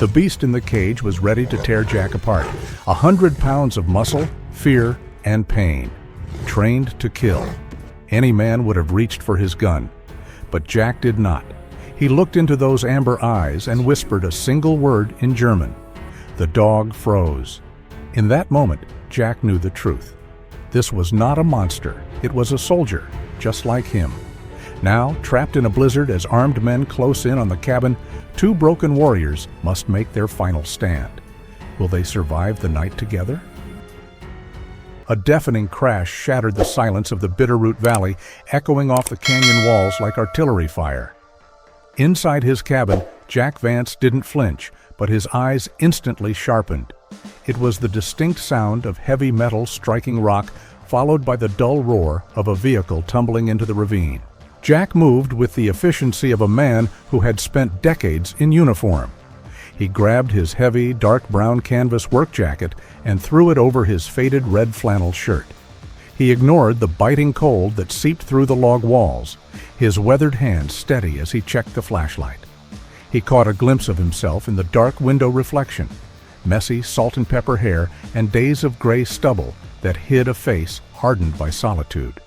The beast in the cage was ready to tear Jack apart. 100 pounds of muscle, fear, and pain. Trained to kill. Any man would have reached for his gun. But Jack did not. He looked into those amber eyes and whispered a single word in German. The dog froze. In that moment, Jack knew the truth. This was not a monster. It was a soldier, just like him. Now, trapped in a blizzard as armed men close in on the cabin, two broken warriors must make their final stand. Will they survive the night together? A deafening crash shattered the silence of the Bitterroot Valley, echoing off the canyon walls like artillery fire. Inside his cabin, Jack Vance didn't flinch, but his eyes instantly sharpened. It was the distinct sound of heavy metal striking rock, followed by the dull roar of a vehicle tumbling into the ravine. Jack moved with the efficiency of a man who had spent decades in uniform. He grabbed his heavy, dark brown canvas work jacket and threw it over his faded red flannel shirt. He ignored the biting cold that seeped through the log walls, his weathered hands steady as he checked the flashlight. He caught a glimpse of himself in the dark window reflection, messy salt and pepper hair and days of gray stubble that hid a face hardened by solitude.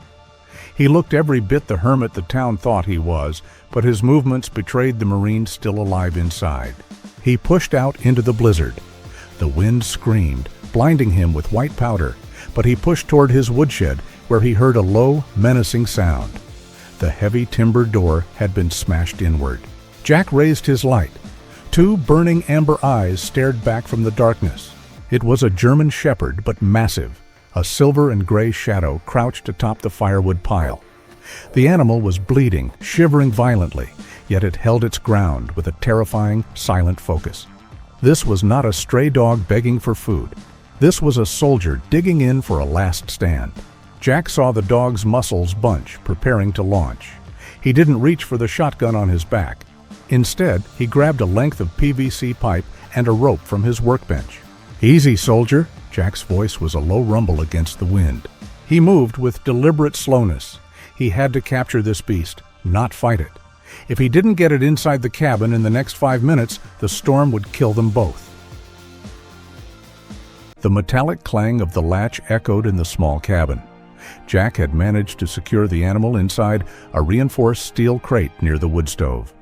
He looked every bit the hermit the town thought he was, but his movements betrayed the Marine still alive inside. He pushed out into the blizzard. The wind screamed, blinding him with white powder, but he pushed toward his woodshed where he heard a low, menacing sound. The heavy timber door had been smashed inward. Jack raised his light. Two burning amber eyes stared back from the darkness. It was a German shepherd, but massive. A silver and gray shadow crouched atop the firewood pile. The animal was bleeding, shivering violently, yet it held its ground with a terrifying, silent focus. This was not a stray dog begging for food. This was a soldier digging in for a last stand. Jack saw the dog's muscles bunch, preparing to launch. He didn't reach for the shotgun on his back. Instead, he grabbed a length of PVC pipe and a rope from his workbench. "Easy, soldier." Jack's voice was a low rumble against the wind. He moved with deliberate slowness. He had to capture this beast, not fight it. If he didn't get it inside the cabin in the next 5 minutes, the storm would kill them both. The metallic clang of the latch echoed in the small cabin. Jack had managed to secure the animal inside a reinforced steel crate near the wood stove.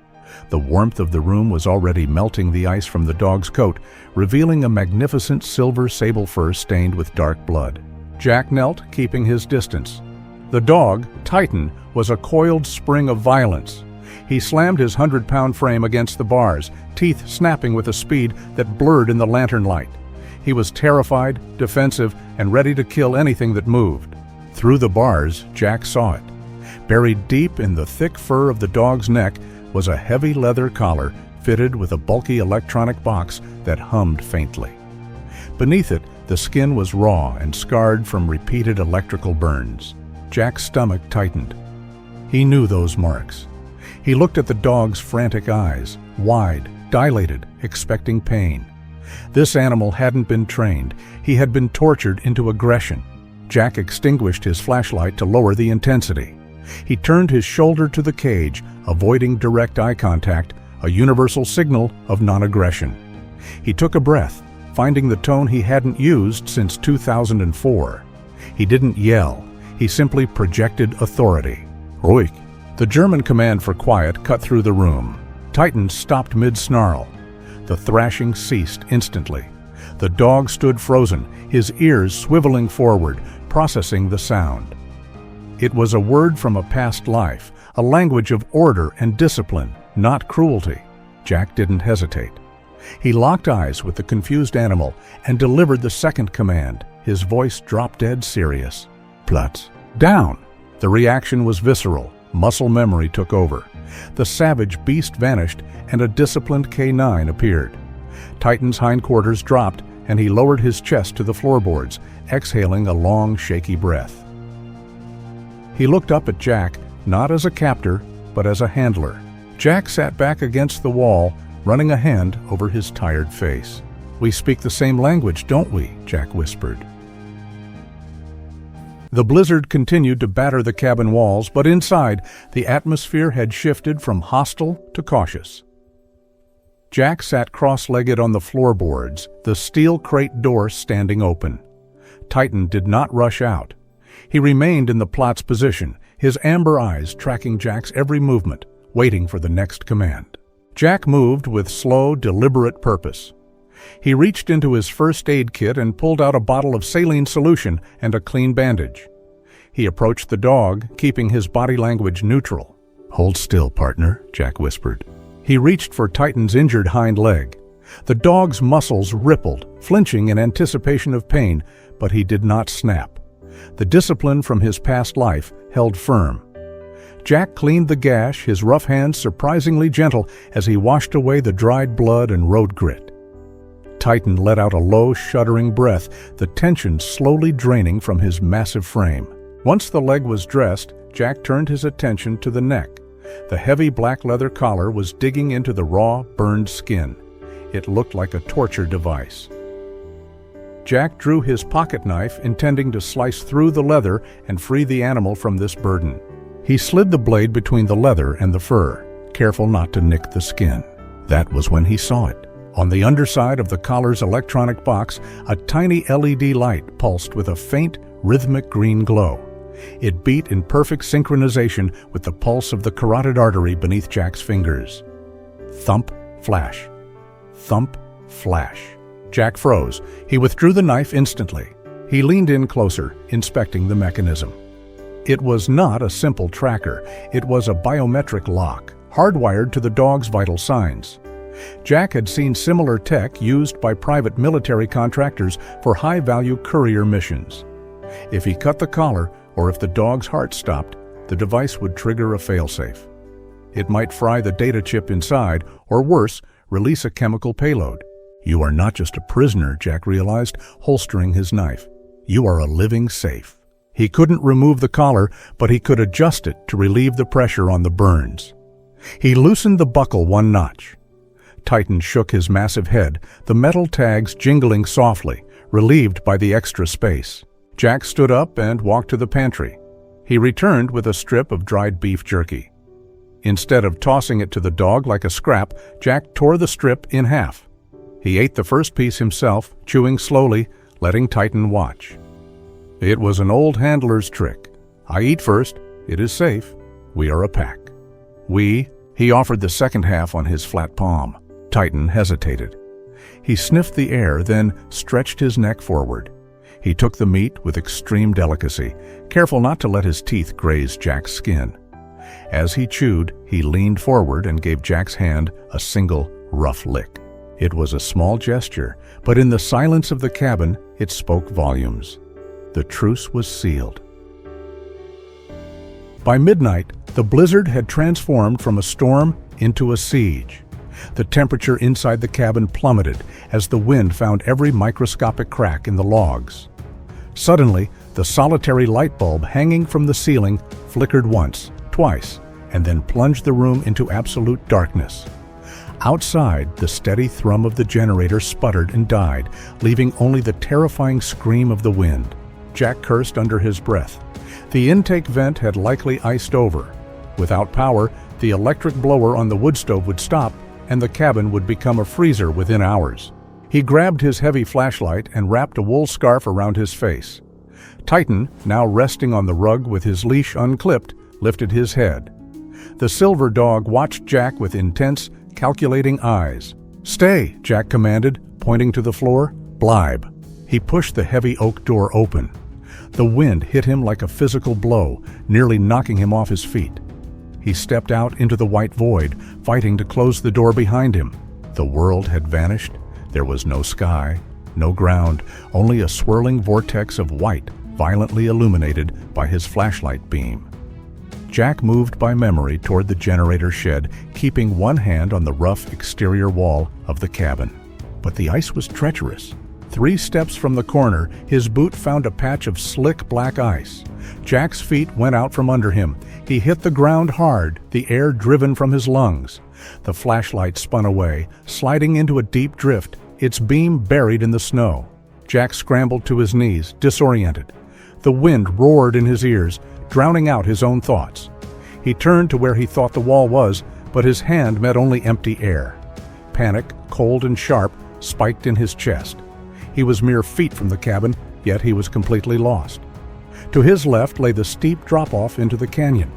The warmth of the room was already melting the ice from the dog's coat, revealing a magnificent silver sable fur stained with dark blood. Jack knelt, keeping his distance. The dog, Titan, was a coiled spring of violence. He slammed his 100-pound frame against the bars, teeth snapping with a speed that blurred in the lantern light. He was terrified, defensive, and ready to kill anything that moved. Through the bars, Jack saw it. Buried deep in the thick fur of the dog's neck was a heavy leather collar fitted with a bulky electronic box that hummed faintly. Beneath it, the skin was raw and scarred from repeated electrical burns. Jack's stomach tightened. He knew those marks. He looked at the dog's frantic eyes, wide, dilated, expecting pain. This animal hadn't been trained. He had been tortured into aggression. Jack extinguished his flashlight to lower the intensity. He turned his shoulder to the cage, avoiding direct eye contact, a universal signal of non-aggression. He took a breath, finding the tone he hadn't used since 2004. He didn't yell. He simply projected authority. Ruhig. The German command for quiet cut through the room. Titan stopped mid-snarl. The thrashing ceased instantly. The dog stood frozen, his ears swiveling forward, processing the sound. It was a word from a past life, a language of order and discipline, not cruelty. Jack didn't hesitate. He locked eyes with the confused animal and delivered the second command, his voice drop-dead serious. Platz. Down! The reaction was visceral. Muscle memory took over. The savage beast vanished and a disciplined K9 appeared. Titan's hindquarters dropped and he lowered his chest to the floorboards, exhaling a long, shaky breath. He looked up at Jack, not as a captor, but as a handler. Jack sat back against the wall, running a hand over his tired face. "We speak the same language, don't we?" Jack whispered. The blizzard continued to batter the cabin walls, but inside, the atmosphere had shifted from hostile to cautious. Jack sat cross-legged on the floorboards, the steel crate door standing open. Titan did not rush out. He remained in the plot's position, his amber eyes tracking Jack's every movement, waiting for the next command. Jack moved with slow, deliberate purpose. He reached into his first aid kit and pulled out a bottle of saline solution and a clean bandage. He approached the dog, keeping his body language neutral. "Hold still, partner," Jack whispered. He reached for Titan's injured hind leg. The dog's muscles rippled, flinching in anticipation of pain, but he did not snap. The discipline from his past life held firm. Jack cleaned the gash, his rough hands surprisingly gentle as he washed away the dried blood and road grit. Titan let out a low, shuddering breath, the tension slowly draining from his massive frame. Once the leg was dressed, Jack turned his attention to the neck. The heavy black leather collar was digging into the raw, burned skin. It looked like a torture device. Jack drew his pocket knife, intending to slice through the leather and free the animal from this burden. He slid the blade between the leather and the fur, careful not to nick the skin. That was when he saw it. On the underside of the collar's electronic box, a tiny LED light pulsed with a faint, rhythmic green glow. It beat in perfect synchronization with the pulse of the carotid artery beneath Jack's fingers. Thump, flash. Thump, flash. Jack froze. He withdrew the knife instantly. He leaned in closer, inspecting the mechanism. It was not a simple tracker. It was a biometric lock, hardwired to the dog's vital signs. Jack had seen similar tech used by private military contractors for high-value courier missions. If he cut the collar, or if the dog's heart stopped, the device would trigger a failsafe. It might fry the data chip inside, or worse, release a chemical payload. "You are not just a prisoner," Jack realized, holstering his knife. "You are a living safe." He couldn't remove the collar, but he could adjust it to relieve the pressure on the burns. He loosened the buckle one notch. Titan shook his massive head, the metal tags jingling softly, relieved by the extra space. Jack stood up and walked to the pantry. He returned with a strip of dried beef jerky. Instead of tossing it to the dog like a scrap, Jack tore the strip in half. He ate the first piece himself, chewing slowly, letting Titan watch. It was an old handler's trick. "I eat first. It is safe. We are a pack." He offered the second half on his flat palm. Titan hesitated. He sniffed the air, then stretched his neck forward. He took the meat with extreme delicacy, careful not to let his teeth graze Jack's skin. As he chewed, he leaned forward and gave Jack's hand a single, rough lick. It was a small gesture, but in the silence of the cabin, it spoke volumes. The truce was sealed. By midnight, the blizzard had transformed from a storm into a siege. The temperature inside the cabin plummeted as the wind found every microscopic crack in the logs. Suddenly, the solitary light bulb hanging from the ceiling flickered once, twice, and then plunged the room into absolute darkness. Outside, the steady thrum of the generator sputtered and died, leaving only the terrifying scream of the wind. Jack cursed under his breath. The intake vent had likely iced over. Without power, the electric blower on the wood stove would stop, and the cabin would become a freezer within hours. He grabbed his heavy flashlight and wrapped a wool scarf around his face. Titan, now resting on the rug with his leash unclipped, lifted his head. The silver dog watched Jack with intense, calculating eyes. "Stay," Jack commanded, pointing to the floor. "Blibe." He pushed the heavy oak door open. The wind hit him like a physical blow, nearly knocking him off his feet. He stepped out into the white void, fighting to close the door behind him. The world had vanished. There was no sky, no ground, only a swirling vortex of white, violently illuminated by his flashlight beam. Jack moved by memory toward the generator shed, keeping one hand on the rough exterior wall of the cabin. But the ice was treacherous. 3 steps from the corner, his boot found a patch of slick black ice. Jack's feet went out from under him. He hit the ground hard, the air driven from his lungs. The flashlight spun away, sliding into a deep drift, its beam buried in the snow. Jack scrambled to his knees, disoriented. The wind roared in his ears, drowning out his own thoughts. He turned to where he thought the wall was, but his hand met only empty air. panic, cold and sharp, spiked in his chest. He was mere feet from the cabin, yet he was completely lost. To his left lay the steep drop-off into the canyon.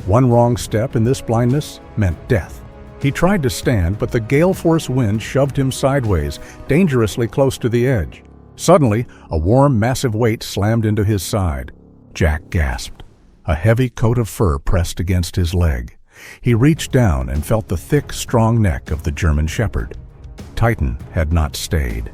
One wrong step in this blindness meant death. He tried to stand, but the gale-force wind shoved him sideways, dangerously close to the edge. Suddenly, a warm, massive weight slammed into his side. Jack gasped. A heavy coat of fur pressed against his leg. He reached down and felt the thick, strong neck of the German Shepherd. Titan had not stayed.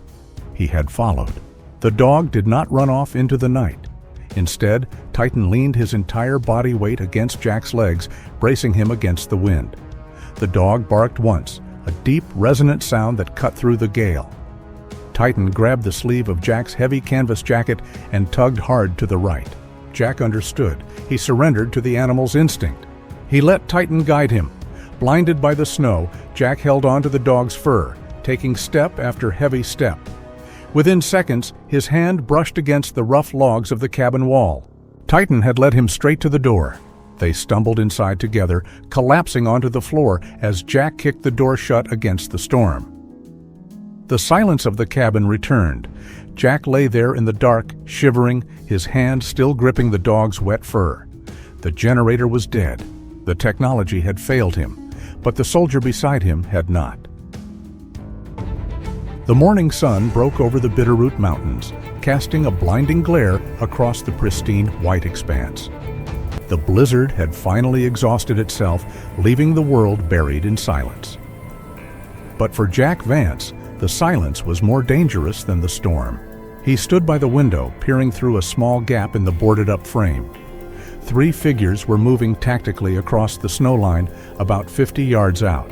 He had followed. The dog did not run off into the night. Instead, Titan leaned his entire body weight against Jack's legs, bracing him against the wind. The dog barked once, a deep, resonant sound that cut through the gale. Titan grabbed the sleeve of Jack's heavy canvas jacket and tugged hard to the right. Jack understood. He surrendered to the animal's instinct. He let Titan guide him. Blinded by the snow, Jack held on to the dog's fur, taking step after heavy step. Within seconds, his hand brushed against the rough logs of the cabin wall. Titan had led him straight to the door. They stumbled inside together, collapsing onto the floor as Jack kicked the door shut against the storm. The silence of the cabin returned. Jack lay there in the dark, shivering, his hand still gripping the dog's wet fur. The generator was dead. The technology had failed him, but the soldier beside him had not. The morning sun broke over the Bitterroot Mountains, casting a blinding glare across the pristine white expanse. The blizzard had finally exhausted itself, leaving the world buried in silence. But for Jack Vance, the silence was more dangerous than the storm. He stood by the window, peering through a small gap in the boarded-up frame. 3 figures were moving tactically across the snow line about 50 yards out.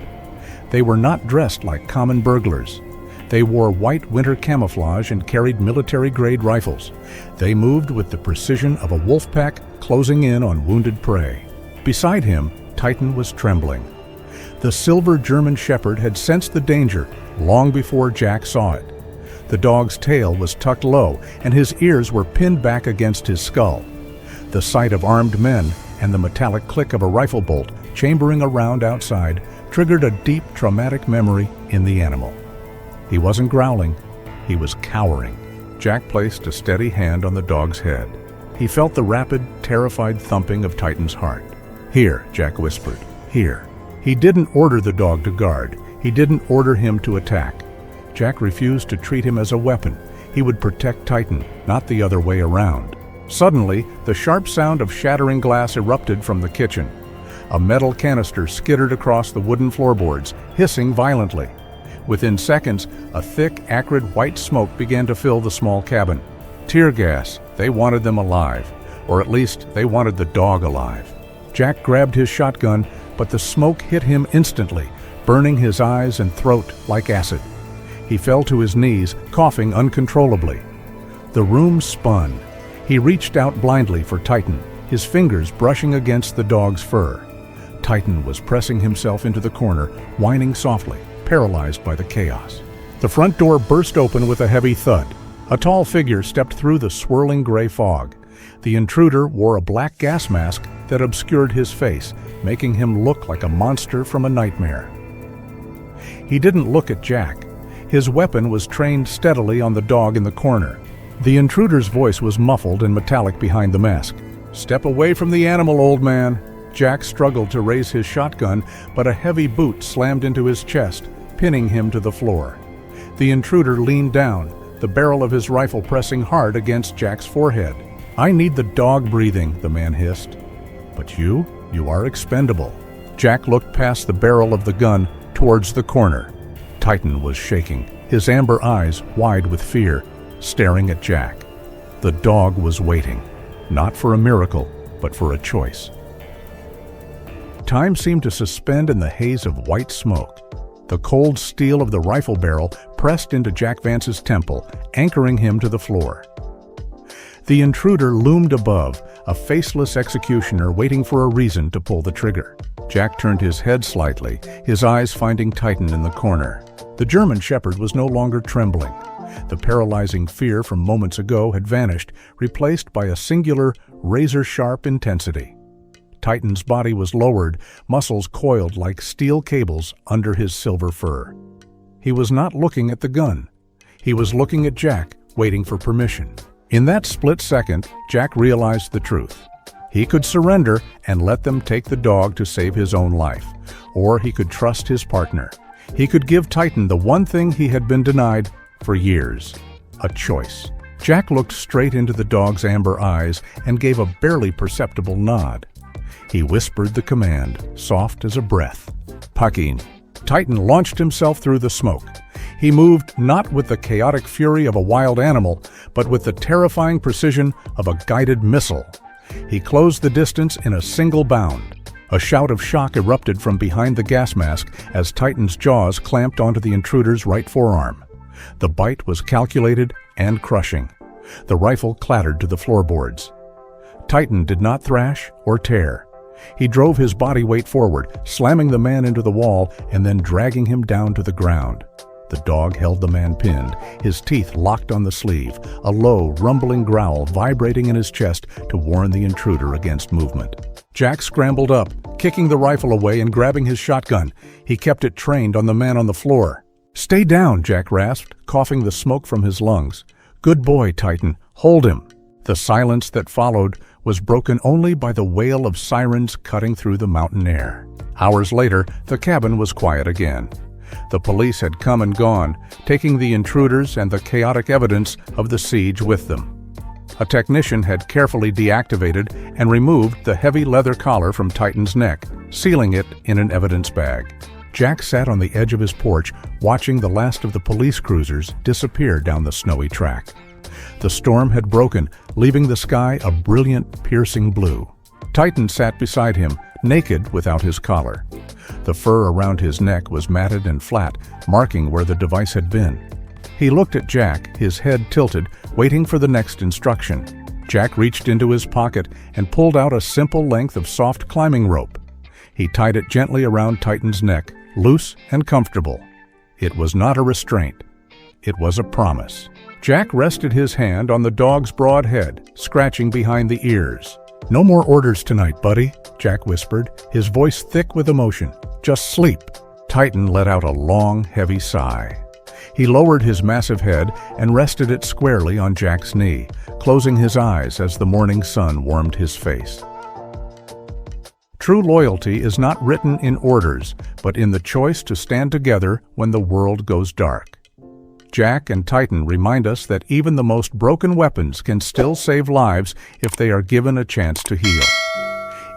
They were not dressed like common burglars. They wore white winter camouflage and carried military-grade rifles. They moved with the precision of a wolf pack closing in on wounded prey. Beside him, Titan was trembling. The silver German Shepherd had sensed the danger long before Jack saw it. The dog's tail was tucked low, and his ears were pinned back against his skull. The sight of armed men and the metallic click of a rifle bolt chambering around outside triggered a deep, traumatic memory in the animal. He wasn't growling, he was cowering. Jack placed a steady hand on the dog's head. He felt the rapid, terrified thumping of Titan's heart. "Here," Jack whispered, "here." He didn't order the dog to guard. He didn't order him to attack. Jack refused to treat him as a weapon. He would protect Titan, not the other way around. Suddenly, the sharp sound of shattering glass erupted from the kitchen. A metal canister skittered across the wooden floorboards, hissing violently. Within seconds, a thick, acrid white smoke began to fill the small cabin. Tear gas. They wanted them alive. Or at least, they wanted the dog alive. Jack grabbed his shotgun, but the smoke hit him instantly, burning his eyes and throat like acid. He fell to his knees, coughing uncontrollably. The room spun. He reached out blindly for Titan, his fingers brushing against the dog's fur. Titan was pressing himself into the corner, whining softly, paralyzed by the chaos. The front door burst open with a heavy thud. A tall figure stepped through the swirling gray fog. The intruder wore a black gas mask that obscured his face, making him look like a monster from a nightmare. He didn't look at Jack. His weapon was trained steadily on the dog in the corner. The intruder's voice was muffled and metallic behind the mask. "Step away from the animal, old man." Jack struggled to raise his shotgun, but a heavy boot slammed into his chest, pinning him to the floor. The intruder leaned down, the barrel of his rifle pressing hard against Jack's forehead. "I need the dog breathing," the man hissed. "But you are expendable." Jack looked past the barrel of the gun towards the corner. Titan was shaking, his amber eyes wide with fear, staring at Jack. The dog was waiting, not for a miracle, but for a choice. Time seemed to suspend in the haze of white smoke. The cold steel of the rifle barrel pressed into Jack Vance's temple, anchoring him to the floor. The intruder loomed above, a faceless executioner waiting for a reason to pull the trigger. Jack turned his head slightly, his eyes finding Titan in the corner. The German Shepherd was no longer trembling. The paralyzing fear from moments ago had vanished, replaced by a singular, razor-sharp intensity. Titan's body was lowered, muscles coiled like steel cables under his silver fur. he was not looking at the gun. He was looking at Jack, waiting for permission. In that split second, Jack realized the truth. He could surrender and let them take the dog to save his own life, or he could trust his partner. He could give Titan the one thing he had been denied for years: a choice. Jack looked straight into the dog's amber eyes and gave a barely perceptible nod. He whispered the command, soft as a breath. Pucking. Titan launched himself through the smoke. He moved not with the chaotic fury of a wild animal, but with the terrifying precision of a guided missile. He closed the distance in a single bound. A shout of shock erupted from behind the gas mask as Titan's jaws clamped onto the intruder's right forearm. The bite was calculated and crushing. The rifle clattered to the floorboards. Titan did not thrash or tear. He drove his body weight forward, slamming the man into the wall and then dragging him down to the ground. The dog held the man pinned, his teeth locked on the sleeve, a low, rumbling growl vibrating in his chest to warn the intruder against movement. Jack scrambled up, kicking the rifle away and grabbing his shotgun. He kept it trained on the man on the floor. "Stay down," Jack rasped, coughing the smoke from his lungs. "Good boy, Titan. Hold him." The silence that followed was broken only by the wail of sirens cutting through the mountain air. Hours later, the cabin was quiet again. The police had come and gone, taking the intruders and the chaotic evidence of the siege with them. A technician had carefully deactivated and removed the heavy leather collar from Titan's neck, sealing it in an evidence bag. Jack sat on the edge of his porch, watching the last of the police cruisers disappear down the snowy track. The storm had broken, leaving the sky a brilliant, piercing blue. Titan sat beside him, naked without his collar. The fur around his neck was matted and flat, marking where the device had been. He looked at Jack, his head tilted, waiting for the next instruction. Jack reached into his pocket and pulled out a simple length of soft climbing rope. He tied it gently around Titan's neck, loose and comfortable. It was not a restraint. It was a promise. Jack rested his hand on the dog's broad head, scratching behind the ears. "No more orders tonight, buddy," Jack whispered, his voice thick with emotion. "Just sleep." Titan let out a long, heavy sigh. He lowered his massive head and rested it squarely on Jack's knee, closing his eyes as the morning sun warmed his face. True loyalty is not written in orders, but in the choice to stand together when the world goes dark. Jack and Titan remind us that even the most broken weapons can still save lives if they are given a chance to heal.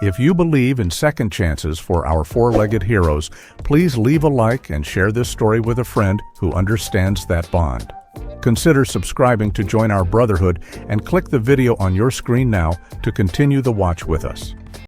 If you believe in second chances for our four-legged heroes, please leave a like and share this story with a friend who understands that bond. Consider subscribing to join our brotherhood and click the video on your screen now to continue the watch with us.